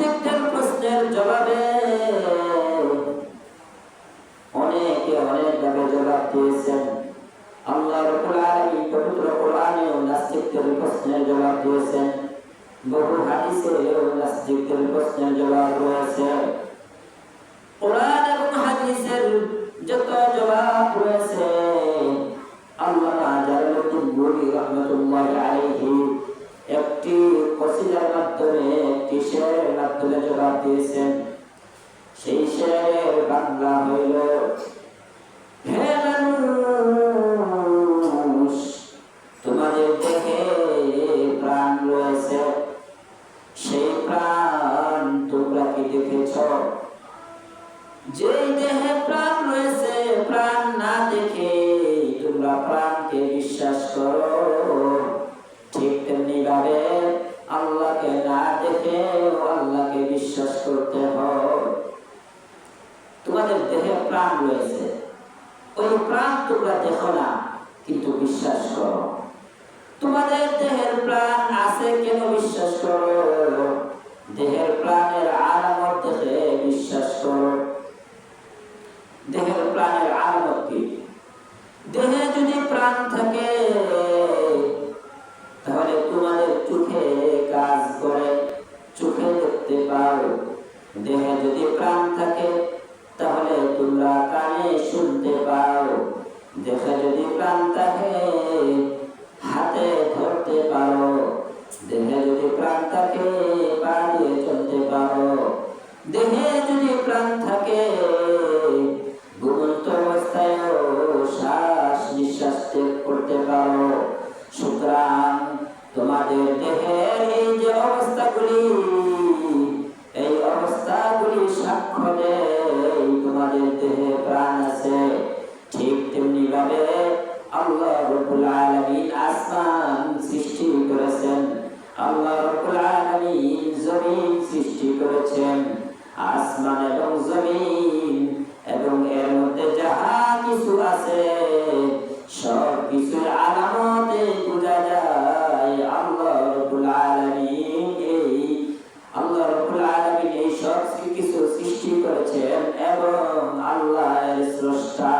নাস্তিকদের প্রশ্নের জবাবে অনেকে অনেকভাবে জবাব দিয়েছেন। আল্লাহ রাব্বুল আলামিন পবিত্র কোরআনে নাস্তিকদের প্রশ্নের জবাব দিয়েছেন, বহু হাদিসে নাস্তিকদের প্রশ্নের জবাব রয়েছে। কোরআন এবং হাদিসের যত জবাব রয়েছে আল্লামা জালালউদ্দিন রুমি রাহমাতুল্লাহি আলাইহি একটি কসিদার মাধ্যমে, একটি শেরের মাধ্যমে জবাব দিয়েছেন। সেই শেরের বাংলা হইল, হে মানুষ, তোমাদের দেহে প্রাণ রয়েছে, সেই প্রাণ তোমরা কি দেখেছ? যেই দেহে প্রাণ রয়েছে, প্রাণ না দেখে তোমরা প্রাণকে বিশ্বাস করো, ঠিক তেমনি ভাবে আল্লাহকে না দেখে আল্লাহকে বিশ্বাস করতে হয়। তোমাদের দেহে প্রাণ রয়েছে, ওই প্রাণ তোমরা দেখো না, কিন্তু বিশ্বাস করো। তোমাদের দেহের প্রাণ আছে কেন বিশ্বাস করো? দেহের প্রাণের আলামত দেখে বিশ্বাস করো। দেহের প্রাণের আলামত কি? দেহে যদি প্রাণ থাকে তাহলে তোমাদের চোখে কাজ করে, চোখে দেখতে পাও। দেহে যদি প্রাণ থাকে তাহলে তোমরা কানে শুনতে পাও। দেহে যদি প্রাণ থাকে হাতে ধরতে পারো। দেহে যদি প্রাণ থাকে পা দিয়ে চলতে পারো। দেহে যদি প্রাণ থাকে ঘুমন্ত অবস্থায় শ্বাস নিঃশ্বাস ত্যাগ করতে পারো। সুতরাং তোমাদের দেহের এই যে অবস্থাগুলি, এই অবস্থাগুলি সাক্ষ্য দেয় তোমাদের দেহে প্রাণ আছে। ঠিক তেমনি ভাবে আল্লাহ রাব্বুল আলামিন আসমান সৃষ্টি করেছেন, আল্লাহ রাব্বুল আলামিন জমিন সৃষ্টি করেছেন। আসমান এবং জমিন এবং এর মধ্যে যাহা কিছু আছে সব কিছুর আলামতে বোঝা যায় আল্লাহ রাব্বুল আলামিন এই সব কিছু সৃষ্টি করেছেন এবং আল্লাহ এর স্রষ্টা।